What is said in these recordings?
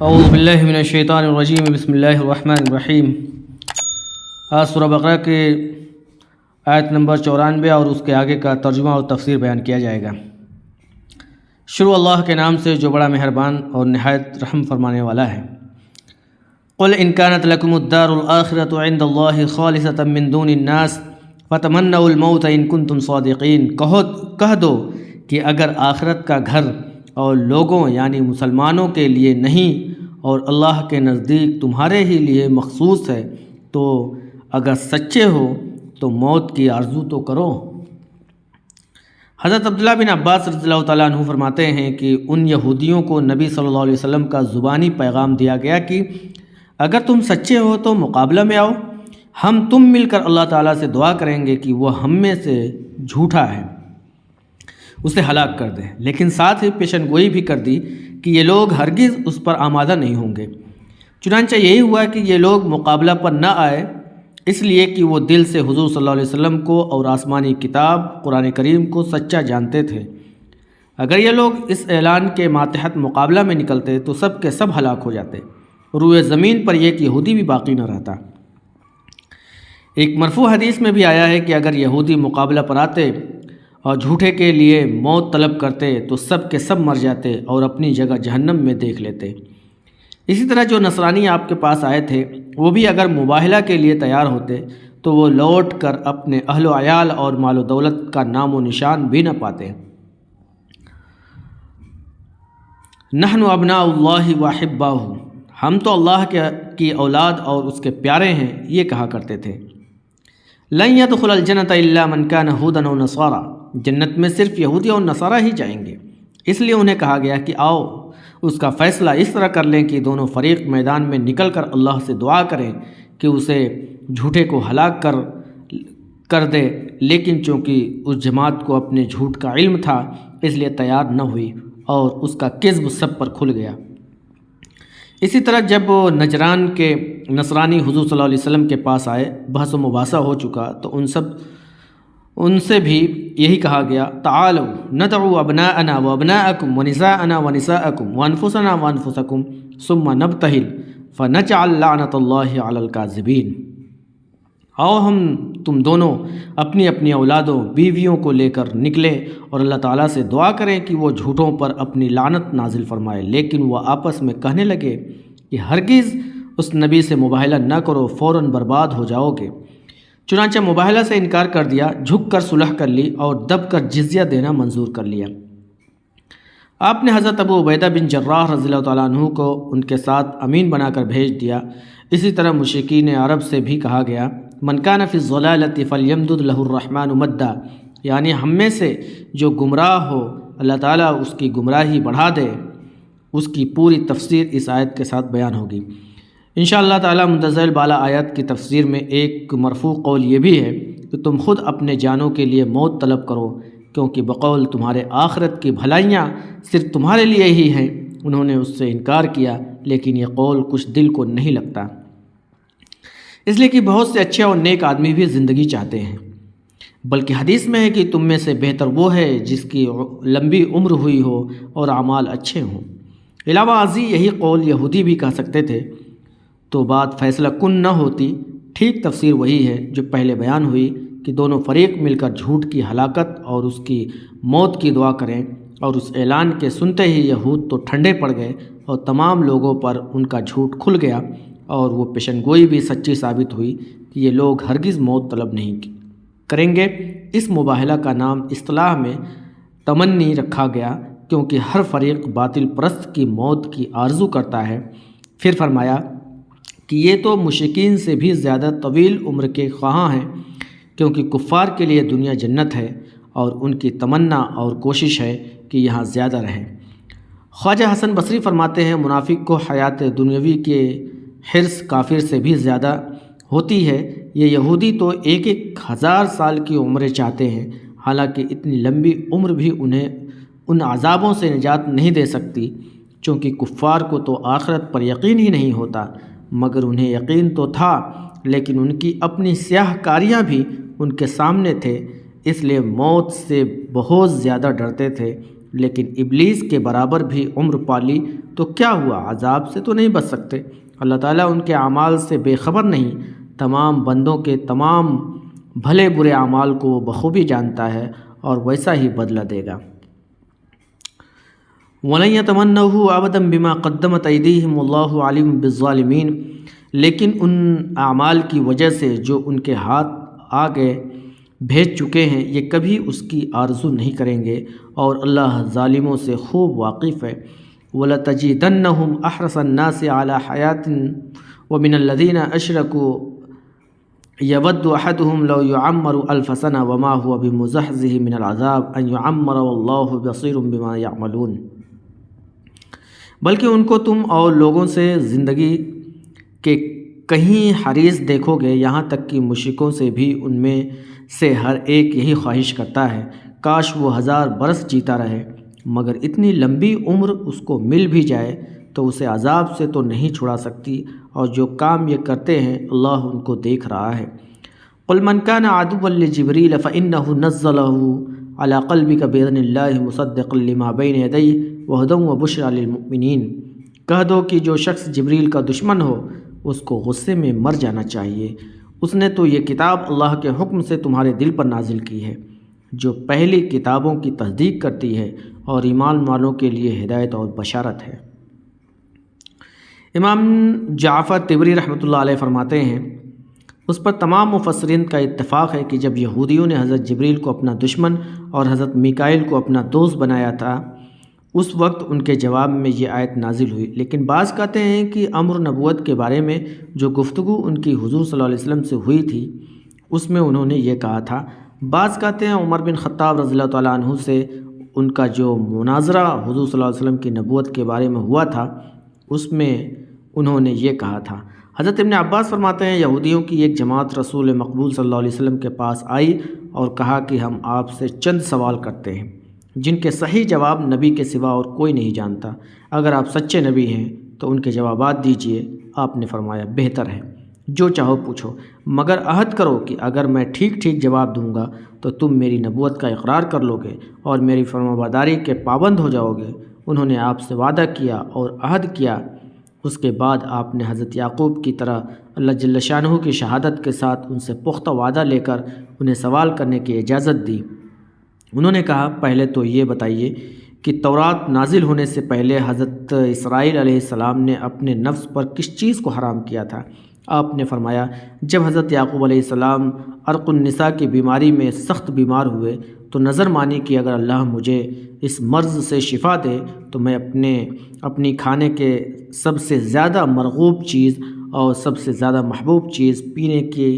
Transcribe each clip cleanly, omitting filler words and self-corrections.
اعوذ باللہ من الشیطان الرجیم، بسم اللہ الرحمن الرحیم۔ آج سورہ بقرہ کے آیت نمبر 94 اور اس کے آگے کا ترجمہ اور تفسیر بیان کیا جائے گا۔ شروع اللہ کے نام سے جو بڑا مہربان اور نہایت رحم فرمانے والا ہے۔ قل ان كانت لكم الدار الآخرة عند الله خالصة من دون الناس فتمنوا الموت ان كنتم صادقین، کہہ دو کہ اگر آخرت کا گھر اور لوگوں یعنی مسلمانوں کے لیے نہیں اور اللہ کے نزدیک تمہارے ہی لیے مخصوص ہے تو اگر سچے ہو تو موت کی آرزو تو کرو۔ حضرت عبداللہ بن عباس رضی اللہ تعالیٰ عنہ فرماتے ہیں کہ ان یہودیوں کو نبی صلی اللہ علیہ وسلم کا زبانی پیغام دیا گیا کہ اگر تم سچے ہو تو مقابلہ میں آؤ، ہم تم مل کر اللہ تعالیٰ سے دعا کریں گے کہ وہ ہم میں سے جھوٹا ہے اسے ہلاک کر دے، لیکن ساتھ ہی پیشن گوئی بھی کر دی کہ یہ لوگ ہرگز اس پر آمادہ نہیں ہوں گے۔ چنانچہ یہی ہوا کہ یہ لوگ مقابلہ پر نہ آئے، اس لیے کہ وہ دل سے حضور صلی اللہ علیہ وسلم کو اور آسمانی کتاب قرآن کریم کو سچا جانتے تھے۔ اگر یہ لوگ اس اعلان کے ماتحت مقابلہ میں نکلتے تو سب کے سب ہلاک ہو جاتے، روئے زمین پر ایک یہودی بھی باقی نہ رہتا۔ ایک مرفوع حدیث میں بھی آیا ہے کہ اگر یہودی مقابلہ پر آتے اور جھوٹے کے لیے موت طلب کرتے تو سب کے سب مر جاتے اور اپنی جگہ جہنم میں دیکھ لیتے۔ اسی طرح جو نصرانی آپ کے پاس آئے تھے وہ بھی اگر مباہلہ کے لیے تیار ہوتے تو وہ لوٹ کر اپنے اہل و عیال اور مال و دولت کا نام و نشان بھی نہ پاتے۔ نحن ابناء اللہ واحباہ، ہم تو اللہ کی اولاد اور اس کے پیارے ہیں، یہ کہا کرتے تھے۔ لن يدخل الجنۃ الا من كان هودا او نصارى، جنت میں صرف یہودی اور نصارہ ہی جائیں گے، اس لیے انہیں کہا گیا کہ آؤ اس کا فیصلہ اس طرح کر لیں کہ دونوں فریق میدان میں نکل کر اللہ سے دعا کریں کہ اسے جھوٹے کو ہلاک کر دے، لیکن چونکہ اس جماعت کو اپنے جھوٹ کا علم تھا اس لیے تیار نہ ہوئی اور اس کا کذب سب پر کھل گیا۔ اسی طرح جب نجران کے نصرانی حضور صلی اللہ علیہ وسلم کے پاس آئے، بحث و مباحثہ ہو چکا تو ان سے بھی یہی کہا گیا، تعالوا ندعو ابناءنا وابناءکم ونساءنا ونساءکم وانفسنا وانفسکم ثم نبتہل فنجعل لعنۃ اللہ علی الکاذبین۔ آؤ ہم تم دونوں اپنی اپنی اولادوں بیویوں کو لے کر نکلے اور اللہ تعالیٰ سے دعا کریں کہ وہ جھوٹوں پر اپنی لعنت نازل فرمائے، لیکن وہ آپس میں کہنے لگے کہ ہرگز اس نبی سے مباہلہ نہ کرو، فوراً برباد ہو جاؤ گے۔ چنانچہ مباہلہ سے انکار کر دیا، جھک کر صلح کر لی اور دب کر جزیہ دینا منظور کر لیا۔ آپ نے حضرت ابو عبیدہ بن جراح رضی اللہ تعالیٰ عنہ کو ان کے ساتھ امین بنا کر بھیج دیا۔ اسی طرح مشرکین عرب سے بھی کہا گیا، من کان فی الضلالۃ فلیمدد لہ الرحمن مدا، یعنی ہم میں سے جو گمراہ ہو اللہ تعالیٰ اس کی گمراہی بڑھا دے۔ اس کی پوری تفسیر اس آیت کے ساتھ بیان ہوگی انشاءاللہ تعالیٰ۔ متزل بالا آیت کی تفسیر میں ایک مرفوع قول یہ بھی ہے کہ تم خود اپنے جانوں کے لیے موت طلب کرو، کیونکہ بقول تمہارے آخرت کی بھلائیاں صرف تمہارے لیے ہی ہیں۔ انہوں نے اس سے انکار کیا، لیکن یہ قول کچھ دل کو نہیں لگتا، اس لیے کہ بہت سے اچھے اور نیک آدمی بھی زندگی چاہتے ہیں، بلکہ حدیث میں ہے کہ تم میں سے بہتر وہ ہے جس کی لمبی عمر ہوئی ہو اور اعمال اچھے ہوں۔ علاوہ ازیں یہی قول یہودی بھی کہہ سکتے تھے تو بات فیصلہ کن نہ ہوتی۔ ٹھیک تفسیر وہی ہے جو پہلے بیان ہوئی کہ دونوں فریق مل کر جھوٹ کی ہلاکت اور اس کی موت کی دعا کریں، اور اس اعلان کے سنتے ہی یہود تو ٹھنڈے پڑ گئے اور تمام لوگوں پر ان کا جھوٹ کھل گیا، اور وہ پیشن گوئی بھی سچی ثابت ہوئی کہ یہ لوگ ہرگز موت طلب نہیں کریں گے۔ اس مباہلہ کا نام اصطلاح میں تمنی رکھا گیا، کیونکہ ہر فریق باطل پرست کی موت کی آرزو کرتا ہے۔ پھر فرمایا کہ یہ تو مشرکین سے بھی زیادہ طویل عمر کے خواہاں ہیں، کیونکہ کفار کے لیے دنیا جنت ہے اور ان کی تمنا اور کوشش ہے کہ یہاں زیادہ رہیں۔ خواجہ حسن بصری فرماتے ہیں، منافق کو حیات دنیاوی کے حرص کافر سے بھی زیادہ ہوتی ہے۔ یہ یہودی تو 1000 سال کی عمریں چاہتے ہیں، حالانکہ اتنی لمبی عمر بھی انہیں ان عذابوں سے نجات نہیں دے سکتی، چونکہ کفار کو تو آخرت پر یقین ہی نہیں ہوتا، مگر انہیں یقین تو تھا، لیکن ان کی اپنی سیاہ کاریاں بھی ان کے سامنے تھے، اس لیے موت سے بہت زیادہ ڈرتے تھے لیکن ابلیس کے برابر بھی عمر پالی تو کیا ہوا، عذاب سے تو نہیں بچ سکتے۔ اللہ تعالیٰ ان کے اعمال سے بے خبر نہیں، تمام بندوں کے تمام بھلے برے اعمال کو وہ بخوبی جانتا ہے اور ویسا ہی بدلہ دے گا۔ وَلَن يَتَمَنَّوْهُ أَبَدًا بِمَا قَدَّمَتْ أَيْدِيهِمْ وَاللَّهُ عَلِيمٌ بِالظَّالِمِينَ، لیکن ان اعمال کی وجہ سے جو ان کے ہاتھ آگے بھیج چکے ہیں یہ کبھی اس کی آرزو نہیں کریں گے، اور اللہ ظالموں سے خوب واقف ہے۔ وَلَتَجِدَنَّهُمْ أَحْرَصَ النَّاسِ عَلَى حَيَاةٍ وَمِنَ الَّذِينَ أَشْرَكُوا يَوَدُّ أَحَدُهُمْ لَوْ يُعَمَّرُ أَلْفَ سَنَةٍ وَمَا هُوَ بِمُزَحْزِحِهِ مِنَ الْعَذَابِ أَنْ يُعَمَّرَ وَاللَّهُ بَصِيرٌ بِمَا يَعْمَلُونَ، بلکہ ان کو تم اور لوگوں سے زندگی کے کہیں حریص دیکھو گے، یہاں تک کہ مشرکوں سے بھی ان میں سے ہر ایک یہی خواہش کرتا ہے کاش وہ 1000 برس جیتا رہے، مگر اتنی لمبی عمر اس کو مل بھی جائے تو اسے عذاب سے تو نہیں چھڑا سکتی، اور جو کام یہ کرتے ہیں اللہ ان کو دیکھ رہا ہے۔ قل من كان عدوا لجبريل فإنه نزله على قلبك بإذن الله مصدقا لما بين يديه وهدى وبشرى للمؤمنين، کہہ دو کہ جو شخص جبریل کا دشمن ہو اس کو غصے میں مر جانا چاہیے، اس نے تو یہ کتاب اللہ کے حکم سے تمہارے دل پر نازل کی ہے جو پہلی کتابوں کی تصدیق کرتی ہے اور ایمان والوں کے لیے ہدایت اور بشارت ہے۔ امام جعفر طبری رحمۃ اللہ علیہ فرماتے ہیں اس پر تمام مفسرین کا اتفاق ہے کہ جب یہودیوں نے حضرت جبریل کو اپنا دشمن اور حضرت میکائیل کو اپنا دوست بنایا تھا اس وقت ان کے جواب میں یہ آیت نازل ہوئی، لیکن بعض کہتے ہیں کہ امر نبوت کے بارے میں جو گفتگو ان کی حضور صلی اللہ علیہ وسلم سے ہوئی تھی اس میں انہوں نے یہ کہا تھا۔ بعض کہتے ہیں عمر بن خطاب رضی اللہ تعالیٰ عنہ سے ان کا جو مناظرہ حضور صلی اللہ علیہ وسلم کی نبوت کے بارے میں ہوا تھا اس میں انہوں نے یہ کہا تھا۔ حضرت ابن عباس فرماتے ہیں یہودیوں کی ایک جماعت رسول مقبول صلی اللہ علیہ وسلم کے پاس آئی اور کہا کہ ہم آپ سے چند سوال کرتے ہیں جن کے صحیح جواب نبی کے سوا اور کوئی نہیں جانتا، اگر آپ سچے نبی ہیں تو ان کے جوابات دیجئے۔ آپ نے فرمایا بہتر ہے، جو چاہو پوچھو، مگر عہد کرو کہ اگر میں ٹھیک ٹھیک جواب دوں گا تو تم میری نبوت کا اقرار کر لو گے اور میری فرمانبرداری کے پابند ہو جاؤ گے۔ انہوں نے آپ سے وعدہ کیا اور عہد کیا۔ اس کے بعد آپ نے حضرت یعقوب کی طرح اللہ جل شانہ کی شہادت کے ساتھ ان سے پختہ وعدہ لے کر انہیں سوال کرنے کی اجازت دی۔ انہوں نے کہا پہلے تو یہ بتائیے کہ تورات نازل ہونے سے پہلے حضرت اسرائیل علیہ السلام نے اپنے نفس پر کس چیز کو حرام کیا تھا؟ آپ نے فرمایا جب حضرت یعقوب علیہ السلام عرق النساء کی بیماری میں سخت بیمار ہوئے تو نظر مانی کہ اگر اللہ مجھے اس مرض سے شفا دے تو میں اپنی کھانے کے سب سے زیادہ مرغوب چیز اور سب سے زیادہ محبوب چیز پینے کی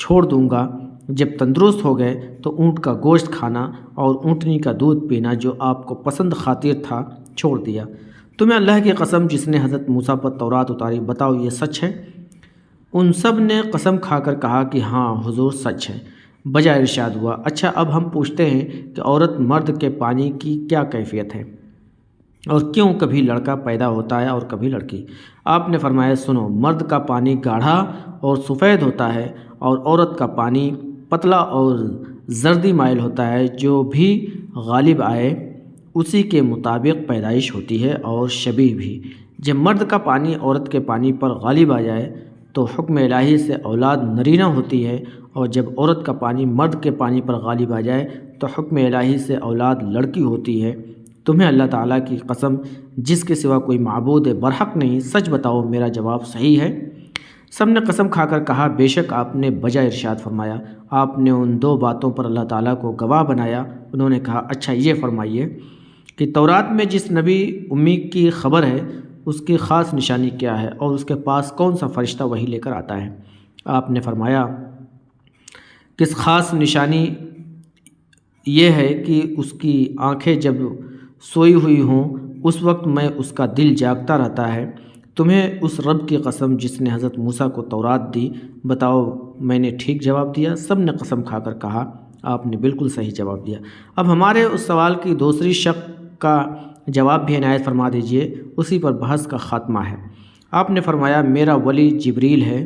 چھوڑ دوں گا۔ جب تندرست ہو گئے تو اونٹ کا گوشت کھانا اور اونٹنی کا دودھ پینا جو آپ کو پسند خاطر تھا چھوڑ دیا۔ تمہیں اللہ کی قسم جس نے حضرت موسیٰ پر تورات اتاری، بتاؤ یہ سچ ہے؟ ان سب نے قسم کھا کر کہا کہ ہاں حضور سچ ہے۔ بجا ارشاد ہوا اچھا اب ہم پوچھتے ہیں کہ عورت مرد کے پانی کی کیا کیفیت ہے اور کیوں کبھی لڑکا پیدا ہوتا ہے اور کبھی لڑکی؟ آپ نے فرمایا سنو، مرد کا پانی گاڑھا اور سفید ہوتا ہے اور عورت کا پانی پتلا اور زردی مائل ہوتا ہے، جو بھی غالب آئے اسی کے مطابق پیدائش ہوتی ہے اور شبیہ بھی۔ جب مرد کا پانی عورت کے پانی پر غالب آ جائے تو حکم الہی سے اولاد نرینہ ہوتی ہے، اور جب عورت کا پانی مرد کے پانی پر غالب آ جائے تو حکم الہی سے اولاد لڑکی ہوتی ہے۔ تمہیں اللہ تعالیٰ کی قسم جس کے سوا کوئی معبود برحق نہیں، سچ بتاؤ میرا جواب صحیح ہے؟ سب نے قسم کھا کر کہا بے شک آپ نے بجا ارشاد فرمایا۔ آپ نے ان دو باتوں پر اللہ تعالیٰ کو گواہ بنایا۔ انہوں نے کہا اچھا یہ فرمائیے کہ تورات میں جس نبی امی کی خبر ہے اس کی خاص نشانی کیا ہے اور اس کے پاس کون سا فرشتہ وحی لے کر آتا ہے؟ آپ نے فرمایا کس خاص نشانی یہ ہے کہ اس کی آنکھیں جب سوئی ہوئی ہوں اس وقت میں اس کا دل جاگتا رہتا ہے۔ تمہیں اس رب کی قسم جس نے حضرت موسیٰ کو تورات دی، بتاؤ میں نے ٹھیک جواب دیا؟ سب نے قسم کھا کر کہا آپ نے بالکل صحیح جواب دیا۔ اب ہمارے اس سوال کی دوسری شق کا جواب بھی عنایت فرما دیجئے، اسی پر بحث کا خاتمہ ہے۔ آپ نے فرمایا میرا ولی جبریل ہے،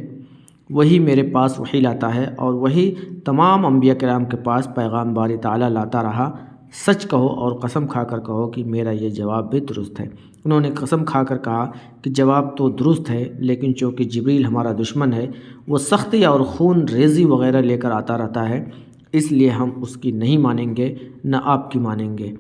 وہی میرے پاس وحی لاتا ہے اور وہی تمام انبیاء کرام کے پاس پیغام باری تعالیٰ لاتا رہا سچ کہو اور قسم کھا کر کہو کہ میرا یہ جواب بھی درست ہے۔ انہوں نے قسم کھا کر کہا کہ جواب تو درست ہے، لیکن چونکہ جبریل ہمارا دشمن ہے، وہ سختی اور خون ریزی وغیرہ لے کر آتا رہتا ہے، اس لیے ہم اس کی نہیں مانیں گے نہ آپ کی مانیں گے۔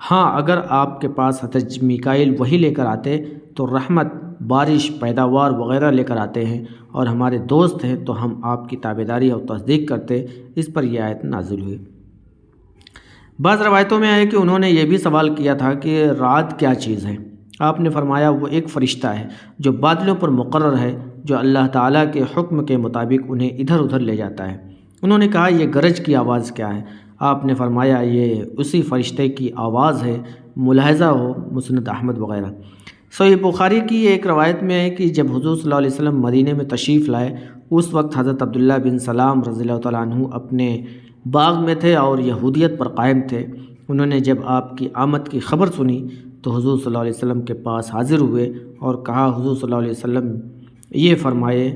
ہاں، اگر آپ کے پاس حضرت میکائیل وہی لے کر آتے تو رحمت، بارش، پیداوار وغیرہ لے کر آتے ہیں اور ہمارے دوست ہیں تو ہم آپ کی تابعداری اور تصدیق کرتے۔ اس پر یہ آیت نازل ہوئی۔ بعض روایتوں میں ہے کہ انہوں نے یہ بھی سوال کیا تھا کہ رعد کیا چیز ہے؟ آپ نے فرمایا وہ ایک فرشتہ ہے جو بادلوں پر مقرر ہے، جو اللہ تعالیٰ کے حکم کے مطابق انہیں ادھر ادھر لے جاتا ہے۔ انہوں نے کہا یہ گرج کی آواز کیا ہے؟ آپ نے فرمایا یہ اسی فرشتے کی آواز ہے، ملاحظہ ہو مسند احمد وغیرہ۔ صحیح بخاری کی ایک روایت میں ہے کہ جب حضور صلی اللہ علیہ وسلم مدینے میں تشریف لائے، اس وقت حضرت عبداللہ بن سلام رضی اللہ تعالیٰ عنہ اپنے باغ میں تھے اور یہودیت پر قائم تھے۔ انہوں نے جب آپ کی آمد کی خبر سنی تو حضور صلی اللہ علیہ وسلم کے پاس حاضر ہوئے اور کہا حضور صلی اللہ علیہ وسلم یہ فرمائے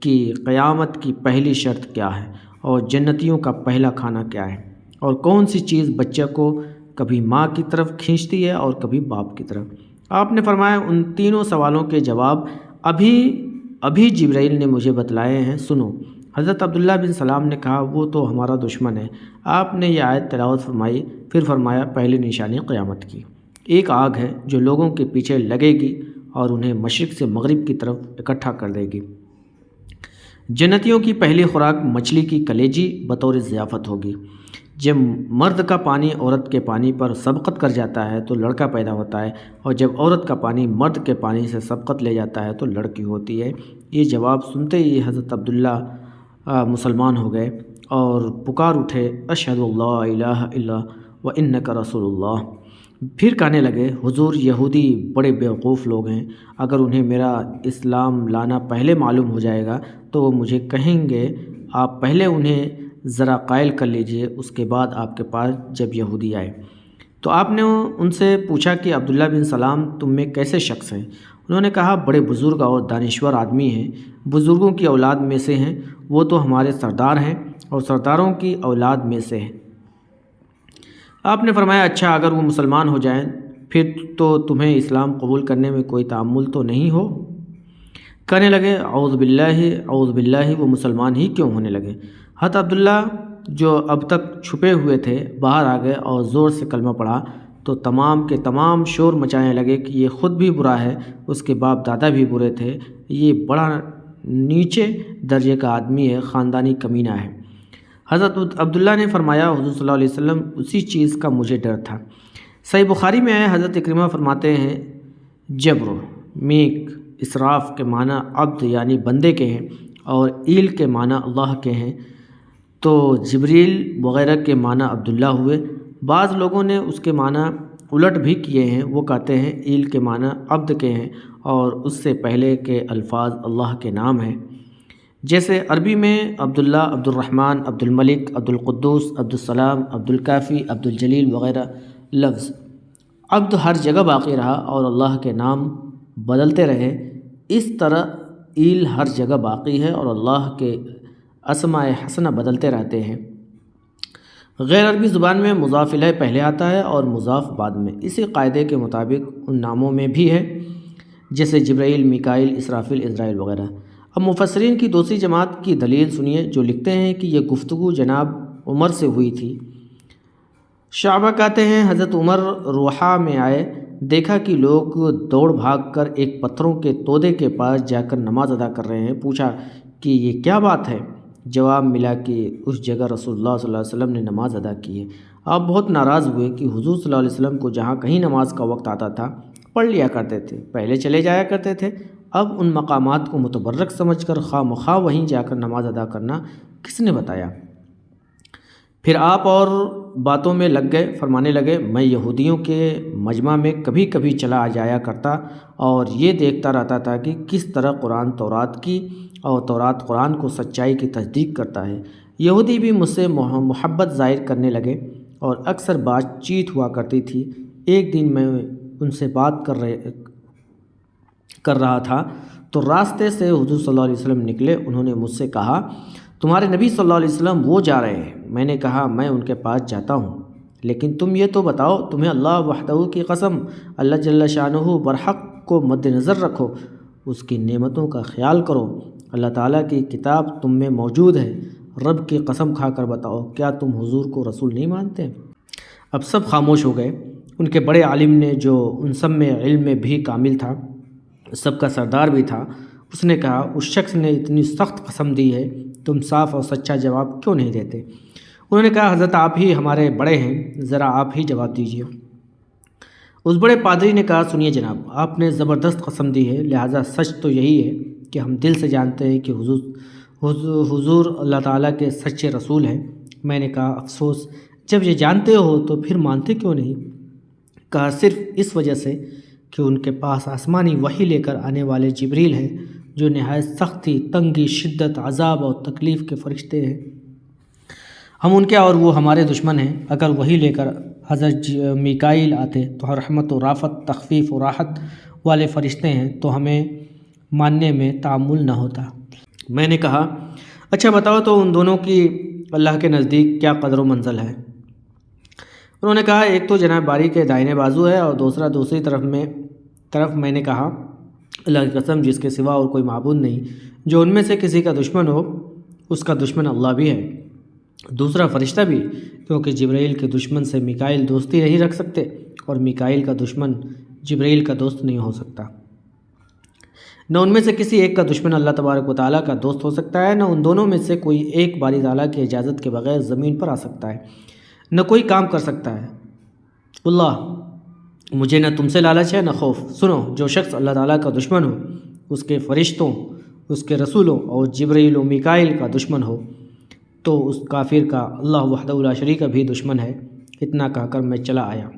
کہ قیامت کی پہلی شرط کیا ہے اور جنتیوں کا پہلا کھانا کیا ہے، اور کون سی چیز بچہ کو کبھی ماں کی طرف کھینچتی ہے اور کبھی باپ کی طرف۔ آپ نے فرمایا ان تینوں سوالوں کے جواب ابھی جبرائیل نے مجھے بتلائے ہیں، سنو۔ حضرت عبداللہ بن سلام نے کہا وہ تو ہمارا دشمن ہے۔ آپ نے یہ آیت تلاوت فرمائی، پھر فرمایا پہلی نشانی قیامت کی ایک آگ ہے جو لوگوں کے پیچھے لگے گی اور انہیں مشرق سے مغرب کی طرف اکٹھا کر دے گی۔ جنتیوں کی پہلی خوراک مچھلی کی کلیجی بطور ضیافت ہوگی۔ جب مرد کا پانی عورت کے پانی پر سبقت کر جاتا ہے تو لڑکا پیدا ہوتا ہے، اور جب عورت کا پانی مرد کے پانی سے سبقت لے جاتا ہے تو لڑکی ہوتی ہے۔ یہ جواب سنتے ہی حضرت عبداللہ مسلمان ہو گئے اور پکار اٹھے اشہد اللہ الہ الا وانک رسول اللہ۔ پھر کہنے لگے حضور یہودی بڑے بیوقوف لوگ ہیں، اگر انہیں میرا اسلام لانا پہلے معلوم ہو جائے گا تو وہ مجھے کہیں گے آپ پہلے انہیں ذرا قائل کر لیجئے، اس کے بعد آپ کے پاس جب یہودی آئے تو آپ نے ان سے پوچھا کہ عبداللہ بن سلام تم میں کیسے شخص ہیں؟ انہوں نے کہا بڑے بزرگ اور دانشور آدمی ہیں، بزرگوں کی اولاد میں سے ہیں، وہ تو ہمارے سردار ہیں اور سرداروں کی اولاد میں سے ہیں۔ آپ نے فرمایا اچھا، اگر وہ مسلمان ہو جائیں پھر تو تمہیں اسلام قبول کرنے میں کوئی تعمل تو نہیں ہو؟ کہنے لگے اعوذ باللہ، وہ مسلمان ہی کیوں ہونے لگے؟ حضرت عبداللہ جو اب تک چھپے ہوئے تھے باہر آ گئے اور زور سے کلمہ پڑھا تو تمام کے تمام شور مچانے لگے کہ یہ خود بھی برا ہے، اس کے باپ دادا بھی برے تھے، یہ بڑا نیچے درجے کا آدمی ہے، خاندانی کمینہ ہے۔ حضرت عبداللہ نے فرمایا حضور صلی اللہ علیہ وسلم اسی چیز کا مجھے ڈر تھا۔ صحیح بخاری میں آئے حضرت اکرمہ فرماتے ہیں جبر میک اسراف کے معنی عبد یعنی بندے کے ہیں اور ایل کے معنی اللہ کے ہیں، تو جبریل وغیرہ کے معنی عبداللہ ہوئے۔ بعض لوگوں نے اس کے معنی الٹ بھی کیے ہیں، وہ کہتے ہیں ایل کے معنی عبد کے ہیں اور اس سے پہلے کے الفاظ اللہ کے نام ہیں، جیسے عربی میں عبداللہ، عبد الرحمن، عبد الملک، عبد القدوس، عبد السلام، عبد الکافی، عبد الجلیل وغیرہ لفظ۔ عبد ہر جگہ باقی رہا اور اللہ کے نام بدلتے رہے، اس طرح ایل ہر جگہ باقی ہے اور اللہ کے اسماء حسنہ بدلتے رہتے ہیں۔ غیر عربی زبان میں مضاف الیہ پہلے آتا ہے اور مضاف بعد میں، اسی قاعدے کے مطابق ان ناموں میں بھی ہے، جیسے جبرائیل، میکائیل، اسرافیل، عزرائیل وغیرہ۔ اب مفسرین کی دوسری جماعت کی دلیل سنیے، جو لکھتے ہیں کہ یہ گفتگو جناب عمر سے ہوئی تھی۔ شعبہ کہتے ہیں حضرت عمر روحا میں آئے، دیکھا کہ لوگ دوڑ بھاگ کر ایک پتھروں کے تودے کے پاس جا کر نماز ادا کر رہے ہیں۔ پوچھا کہ یہ کیا بات ہے؟ جواب ملا کہ اس جگہ رسول اللہ صلی اللہ علیہ وسلم نے نماز ادا کی ہے۔ آپ بہت ناراض ہوئے کہ حضور صلی اللہ علیہ وسلم کو جہاں کہیں نماز کا وقت آتا تھا پڑھ لیا کرتے تھے، پہلے چلے جایا کرتے تھے، اب ان مقامات کو متبرک سمجھ کر خواہ مخواہ وہیں جا کر نماز ادا کرنا کس نے بتایا؟ پھر آپ اور باتوں میں لگ گئے، فرمانے لگے میں یہودیوں کے مجمع میں کبھی کبھی چلا جایا کرتا اور یہ دیکھتا رہتا تھا کہ کس طرح قرآن تورات کی اور تورات قرآن کو سچائی کی تصدیق کرتا ہے۔ یہودی بھی مجھ سے محبت ظاہر کرنے لگے اور اکثر بات چیت ہوا کرتی تھی۔ ایک دن میں ان سے بات کر رہا تھا تو راستے سے حضور صلی اللہ علیہ وسلم نکلے۔ انہوں نے مجھ سے کہا تمہارے نبی صلی اللہ علیہ وسلم وہ جا رہے ہیں۔ میں نے کہا میں ان کے پاس جاتا ہوں، لیکن تم یہ تو بتاؤ، تمہیں اللہ وحدہ کی قسم، اللہ جل شانہ برحق کو مد نظر رکھو، اس کی نعمتوں کا خیال کرو، اللہ تعالیٰ کی کتاب تم میں موجود ہے، رب کی قسم کھا کر بتاؤ، کیا تم حضور کو رسول نہیں مانتے؟ اب سب خاموش ہو گئے۔ ان کے بڑے عالم نے، جو ان سب میں علم میں بھی کامل تھا، سب کا سردار بھی تھا، اس نے کہا، اس شخص نے اتنی سخت قسم دی ہے، تم صاف اور سچا جواب کیوں نہیں دیتے؟ انہوں نے کہا، حضرت آپ ہی ہمارے بڑے ہیں، ذرا آپ ہی جواب دیجیے۔ اس بڑے پادری نے کہا، سنیے جناب، آپ نے زبردست قسم دی ہے، لہٰذا سچ تو یہی ہے کہ ہم دل سے جانتے ہیں کہ حضور اللہ تعالیٰ کے سچے رسول ہیں۔ میں نے کہا، افسوس، جب یہ جانتے ہو تو پھر مانتے کیوں نہیں؟ کہا، صرف اس وجہ سے کہ ان کے پاس آسمانی وحی لے کر آنے والے جبریل ہیں، جو نہایت سختی، تنگی، شدت، عذاب اور تکلیف کے فرشتے ہیں۔ ہم ان کے اور وہ ہمارے دشمن ہیں۔ اگر وحی لے کر حضرت میکائیل آتے تو رحمت و رافت، تخفیف و راحت والے فرشتے ہیں، تو ہمیں ماننے میں تعامل نہ ہوتا۔ میں نے کہا، اچھا بتاؤ تو ان دونوں کی اللہ کے نزدیک کیا قدر و منزل ہے؟ انہوں نے کہا، ایک تو جناب باری کے دائنے بازو ہے اور دوسرا دوسری طرف۔ میں نے کہا، اللہ کی قسم، جس کے سوا اور کوئی معبود نہیں، جو ان میں سے کسی کا دشمن ہو، اس کا دشمن اللہ بھی ہے، دوسرا فرشتہ بھی، کیونکہ جبرائیل کے دشمن سے میکائیل دوستی نہیں رکھ سکتے اور میکائیل کا دشمن جبرائیل کا دوست نہیں ہو سکتا۔ نہ ان میں سے کسی ایک کا دشمن اللہ تبارک و تعالیٰ کا دوست ہو سکتا ہے، نہ ان دونوں میں سے کوئی ایک باری تعالیٰ کی اجازت کے بغیر زمین پر آ سکتا ہے، نہ کوئی کام کر سکتا ہے۔ اللہ، مجھے نہ تم سے لالچ ہے نہ خوف۔ سنو، جو شخص اللہ تعالیٰ کا دشمن ہو، اس کے فرشتوں، اس کے رسولوں اور جبرائیل و میکائیل کا دشمن ہو، تو اس کافر کا اللہ وحدہ لا شریک بھی دشمن ہے۔ اتنا کہہ کر میں چلا آیا۔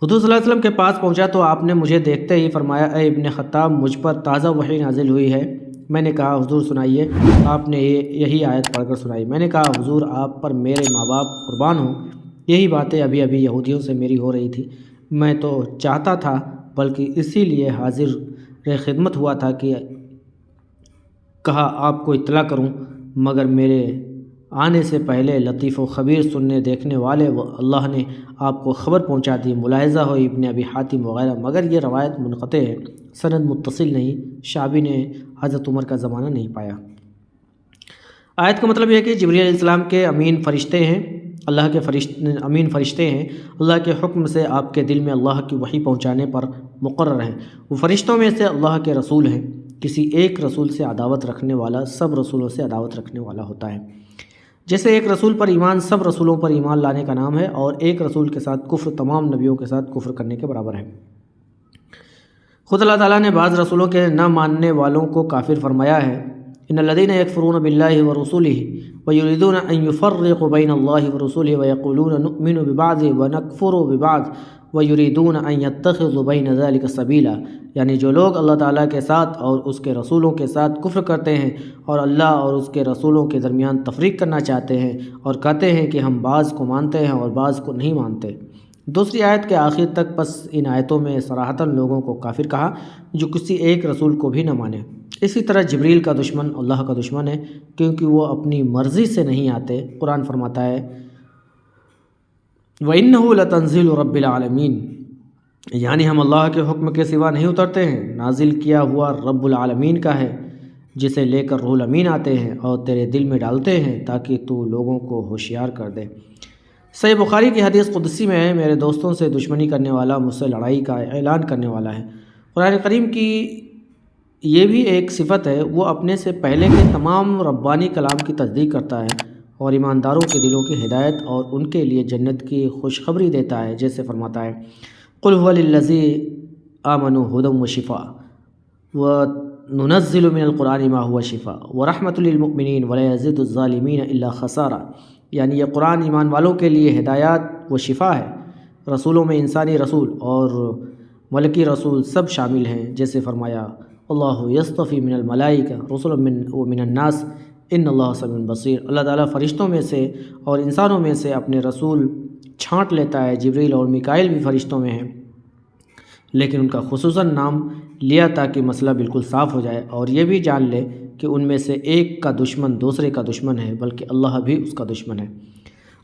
حضور صلی اللہ علیہ وسلم کے پاس پہنچا تو آپ نے مجھے دیکھتے ہی فرمایا، اے ابن خطاب، مجھ پر تازہ وحی نازل ہوئی ہے۔ میں نے کہا، حضور سنائیے۔ آپ نے یہی آیت پڑھ کر سنائی۔ میں نے کہا، حضور آپ پر میرے ماں باپ قربان ہوں، یہی باتیں ابھی یہودیوں سے میری ہو رہی تھی۔ میں تو چاہتا تھا، بلکہ اسی لیے حاضر خدمت ہوا تھا کہ کہا آپ کو اطلاع کروں، مگر میرے آنے سے پہلے لطیف و خبیر سننے دیکھنے والے اللہ نے آپ کو خبر پہنچا دی۔ ملاحظہ ہو ابن ابی حاتم وغیرہ، مگر یہ روایت منقطع ہے، سند متصل نہیں۔ شعبی نے حضرت عمر کا زمانہ نہیں پایا۔ آیت کا مطلب یہ ہے کہ جبریل علیہ السلام کے امین فرشتے ہیں، اللہ کے امین فرشتے ہیں، اللہ کے حکم سے آپ کے دل میں اللہ کی وحی پہنچانے پر مقرر ہیں۔ وہ فرشتوں میں سے اللہ کے رسول ہیں۔ کسی ایک رسول سے عداوت رکھنے والا سب رسولوں سے عداوت رکھنے والا ہوتا ہے۔ جیسے ایک رسول پر ایمان سب رسولوں پر ایمان لانے کا نام ہے، اور ایک رسول کے ساتھ کفر تمام نبیوں کے ساتھ کفر کرنے کے برابر ہے۔ خود اللہ تعالیٰ نے بعض رسولوں کے نہ ماننے والوں کو کافر فرمایا ہے۔ ان الذین یکفرون باللہ ورسولہ ویریدون ان یفرقوا بین اللہ ورسولہ ویقولون نؤمن ببعض ونکفر ببعض ویریدون ان یتخذوا بین ذلک سبیلا، یعنی جو لوگ اللہ تعالیٰ کے ساتھ اور اس کے رسولوں کے ساتھ کفر کرتے ہیں اور اللہ اور اس کے رسولوں کے درمیان تفریق کرنا چاہتے ہیں اور کہتے ہیں کہ ہم بعض کو مانتے ہیں اور بعض کو نہیں مانتے۔ دوسری آیت کے آخر تک پس ان آیتوں میں صراحتاً لوگوں کو کافر کہا جو کسی ایک رسول کو بھی نہ مانے۔ اسی طرح جبریل کا دشمن اللہ کا دشمن ہے، کیونکہ وہ اپنی مرضی سے نہیں آتے۔ قرآن فرماتا ہے، وَإِنَّهُ لَتَنزِيلُ رَبِّ الْعَالَمِينَ، یعنی ہم اللہ کے حکم کے سوا نہیں اترتے ہیں، نازل کیا ہوا رب العالمین کا ہے، جسے لے کر روح الامین آتے ہیں اور تیرے دل میں ڈالتے ہیں تاکہ تو لوگوں کو ہوشیار کر دے۔ صحیح بخاری کی حدیث قدسی میں ہے، میرے دوستوں سے دشمنی کرنے والا مجھ سے لڑائی کا اعلان کرنے والا ہے۔ قرآن کریم کی یہ بھی ایک صفت ہے، وہ اپنے سے پہلے کے تمام ربانی کلام کی تصدیق کرتا ہے اور ایمانداروں کے دلوں کی ہدایت اور ان کے لیے جنت کی خوشخبری دیتا ہے، جیسے فرماتا ہے، قل هو للذی آمنوا هدى وشفاء وننزل من القرآن ما هو شفاء ورحمة للمؤمنین ولا يزيد الظالمین الا خسارا، یعنی یہ قرآن ایمان والوں کے لیے ہدایات و شفا ہے۔ رسولوں میں انسانی رسول اور ملکی رسول سب شامل ہیں، جیسے فرمایا، اللہ یصطفی من الملائکہ رسلا من الناس ان اللہ سمیع بصیر، اللہ تعالیٰ فرشتوں میں سے اور انسانوں میں سے اپنے رسول چھانٹ لیتا ہے۔ جبریل اور میکائیل بھی فرشتوں میں ہیں، لیکن ان کا خصوصاً نام لیا تاکہ مسئلہ بالکل صاف ہو جائے اور یہ بھی جان لے کہ ان میں سے ایک کا دشمن دوسرے کا دشمن ہے، بلکہ اللہ بھی اس کا دشمن ہے۔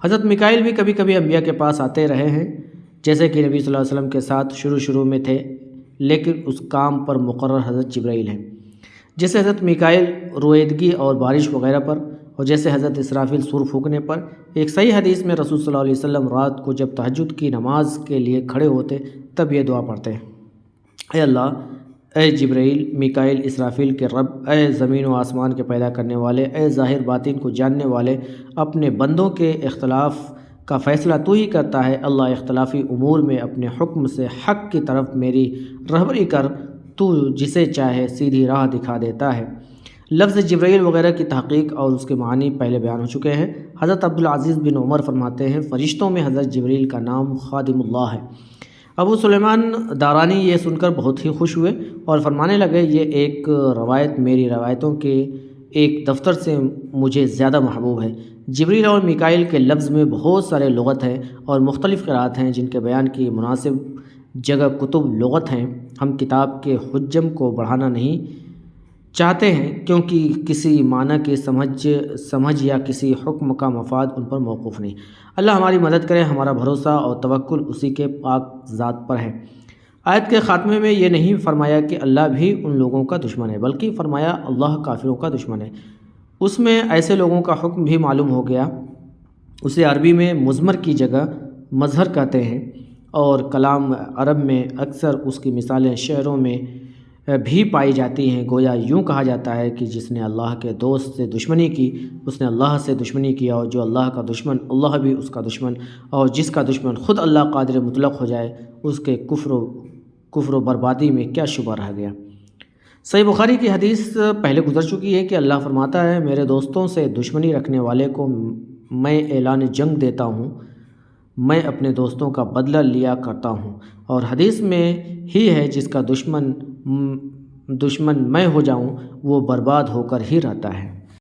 حضرت میکائیل بھی کبھی کبھی انبیاء کے پاس آتے رہے ہیں، جیسے کہ نبی صلی اللہ علیہ وسلم کے ساتھ شروع میں تھے، لیکن اس کام پر مقرر حضرت جبرائیل ہیں، جیسے حضرت میکائیل رویدگی اور بارش وغیرہ پر، اور جیسے حضرت اسرافیل سور پھونکنے پر۔ ایک صحیح حدیث میں رسول صلی اللہ علیہ وسلم رات کو جب تہجد کی نماز کے لیے کھڑے ہوتے تب یہ دعا پڑھتے ہیں: اے اللہ، اے جبرائیل، میکائیل، اسرافیل کے رب، اے زمین و آسمان کے پیدا کرنے والے، اے ظاہر باطن کو جاننے والے، اپنے بندوں کے اختلاف کا فیصلہ تو ہی کرتا ہے۔ اللہ، اختلافی امور میں اپنے حکم سے حق کی طرف میری رہبری کر، تو جسے چاہے سیدھی راہ دکھا دیتا ہے۔ لفظ جبرائیل وغیرہ کی تحقیق اور اس کے معنی پہلے بیان ہو چکے ہیں۔ حضرت عبدالعزیز بن عمر فرماتے ہیں، فرشتوں میں حضرت جبرائیل کا نام خادم اللہ ہے۔ ابو سلیمان دارانی یہ سن کر بہت ہی خوش ہوئے اور فرمانے لگے، یہ ایک روایت میری روایتوں کے ایک دفتر سے مجھے زیادہ محبوب ہے۔ جبرائیل اور میکائیل کے لفظ میں بہت سارے لغت ہیں اور مختلف قرات ہیں جن کے بیان کی مناسب جگہ کتب لغت ہیں۔ ہم کتاب کے حجم کو بڑھانا نہیں چاہتے ہیں، کیونکہ کسی معنی کی سمجھ یا کسی حکم کا مفاد ان پر موقوف نہیں۔ اللہ ہماری مدد کرے، ہمارا بھروسہ اور توکل اسی کے پاک ذات پر ہے۔ آیت کے خاتمے میں یہ نہیں فرمایا کہ اللہ بھی ان لوگوں کا دشمن ہے، بلکہ فرمایا اللہ کافروں کا دشمن ہے۔ اس میں ایسے لوگوں کا حکم بھی معلوم ہو گیا۔ اسے عربی میں مضمر کی جگہ مظہر کہتے ہیں، اور کلام عرب میں اکثر اس کی مثالیں شعروں میں بھی پائی جاتی ہیں۔ گویا یوں کہا جاتا ہے کہ جس نے اللہ کے دوست سے دشمنی کی اس نے اللہ سے دشمنی کیا، اور جو اللہ کا دشمن اللہ بھی اس کا دشمن، اور جس کا دشمن خود اللہ قادر مطلق ہو جائے اس کے کفر و بربادی میں کیا شبہ رہ گیا۔ صحیح بخاری کی حدیث پہلے گزر چکی ہے کہ اللہ فرماتا ہے، میرے دوستوں سے دشمنی رکھنے والے کو میں اعلان جنگ دیتا ہوں، میں اپنے دوستوں کا بدلہ لیا کرتا ہوں۔ اور حدیث میں ہی ہے، جس کا دشمن میں ہو جاؤں وہ برباد ہو کر ہی رہتا ہے۔